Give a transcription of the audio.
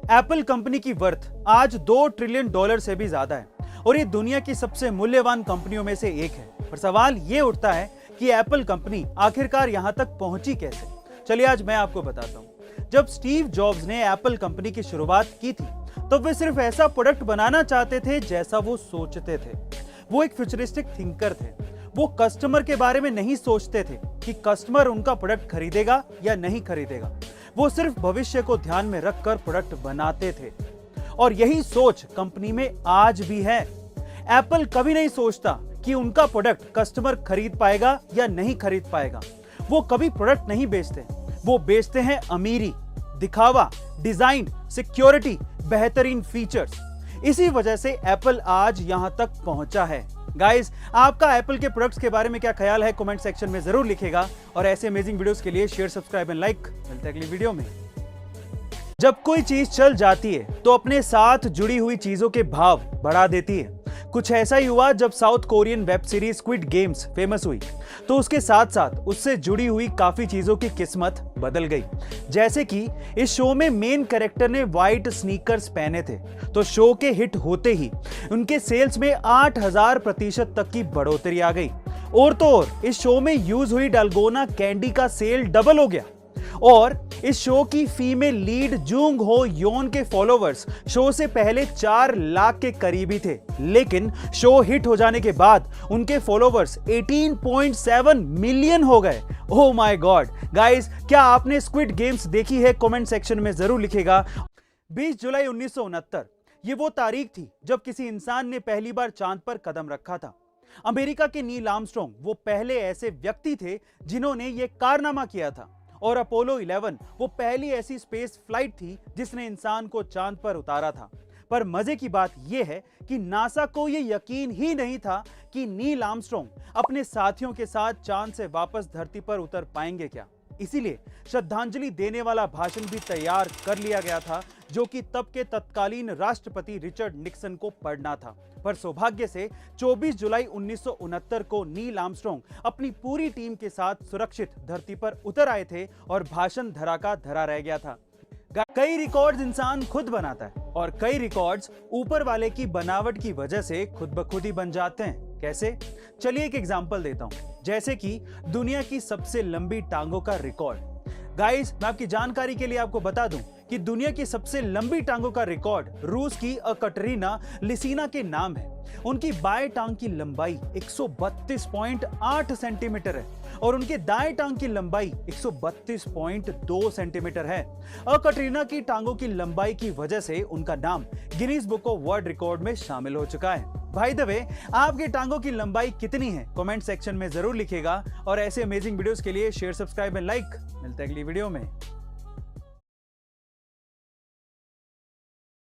Apple company की worth आज $2 trillion से भी ज्यादा है और ये दुनिया की सबसे मूल्यवान कंपनियों में से एक है। पर सवाल ये उठता है कि एप्पल कंपनी आखिरकार यहां तक पहुंची कैसे। चलिए आज मैं आपको बताता हूं। जब स्टीव जॉब्स ने एप्पल कंपनी की शुरुआत की थी तो वे सिर्फ ऐसा प्रोडक्ट बनाना चाहते थे जैसा वो सोचते थे। वो एक फ्यूचरिस्टिक थिंकर थे। वो कस्टमर के बारे में नहीं सोचते थे कि कस्टमर उनका प्रोडक्ट खरीदेगा या नहीं खरीदेगा। वो सिर्फ भविष्य को ध्यान में रखकर प्रोडक्ट बनाते थे और यही सोच कंपनी में आज भी है। एप्पल कभी नहीं सोचता कि उनका प्रोडक्ट कस्टमर खरीद पाएगा या नहीं खरीद पाएगा। वो कभी प्रोडक्ट नहीं बेचते, वो बेचते हैं अमीरी, दिखावा, डिजाइन, सिक्योरिटी, बेहतरीन फीचर्स। इसी वजह से एप्पल आज यहां तक पहुंचा है। गाइस, आपका एप्पल के प्रोडक्ट्स के बारे में क्या ख्याल है कमेंट सेक्शन में जरूर लिखेगा और ऐसे अमेजिंग वीडियोस के लिए शेयर, सब्सक्राइब एंड लाइक। मिलते हैं अगली वीडियो में। जब कोई चीज चल जाती है तो अपने साथ जुड़ी हुई चीजों के भाव बढ़ा देती है। कुछ ऐसा ही हुआ जब south Korean web series squid games famous हुई तो उसके साथ साथ उससे जुड़ी हुई काफी चीजों की किस्मत बदल गई। जैसे कि इस शो में मेन कैरेक्टर ने व्हाइट स्नीकर्स पहने थे तो शो के हिट होते ही उनके सेल्स में 8000% तक की बढ़ोतरी आ गई। और तो और इस शो में यूज हुई डालगोना कैंडी का सेल डबल हो गया। और इस शो की फीमेल लीड जूंग हो योन के फॉलोवर्स शो से पहले 4 लाख के करीबी थे, लेकिन शो हिट हो जाने के बाद उनके फॉलोवर्स 18.7 मिलियन हो गए। ओह माय गॉड गाइस, क्या आपने स्क्विड गेम्स देखी है? कमेंट सेक्शन में जरूर लिखेगा। 20 जुलाई 1969 ये वो तारीख थी जब किसी इंसान ने पहली बार चांद पर कदम रखा था। अमेरिका के नील आर्मस्ट्रांग वो पहले ऐसे व्यक्ति थे जिन्होंने ये कारनामा किया था। और अपोलो 11 वो पहली ऐसी स्पेस फ्लाइट थी जिसने इंसान को चांद पर उतारा था। पर मजे की बात यह है कि नासा को यह यकीन ही नहीं था कि नील आर्मस्ट्रांग अपने साथियों के साथ चांद से वापस धरती पर उतर पाएंगे क्या। इसीलिए श्रद्धांजलि देने वाला भाषण भी तैयार कर लिया गया था जो कि तब के तत्कालीन राष्ट्रपति रिचर्ड निक्सन को पढ़ना था। पर सौभाग्य से 24 जुलाई 1969 को नील आर्मस्ट्रांग अपनी पूरी टीम के साथ सुरक्षित धरती पर उतर आए थे और भाषण धरा का धरा रह गया था। कई रिकॉर्ड्स इंसान खुद बनाता है और कई रिकॉर्ड्स ऊपर वाले की बनावट की वजह से खुद ब खुद ही बन जाते हैं। कैसे? चलिए एक एग्जांपल देता हूं। जैसे कि दुनिया की सबसे लंबी टांगों का रिकॉर्ड। गाइस, मैं आपकी जानकारी के लिए आपको बता दूं कि दुनिया की सबसे लंबी टांगों का रिकॉर्ड रूस की अकटरीना लिसिना के नाम है। उनकी बाएं टांग की लंबाई 132.8 सेंटीमीटर है और उनके दाएं टांग की लंबाई 132.2 सेंटीमीटर है। अकटरीना की टांगों की लंबाई की वजह से उनका नाम Guinness book of world record में शामिल हो चुका है। बाय द वे, आपकी टांगों की लंबाई कितनी है कमेंट सेक्शन में जरूर लिखेगा और ऐसे अमेजिंग वीडियोस के लिए शेयर, सब्सक्राइब एंड लाइक। मिलते हैं अगली वीडियो में।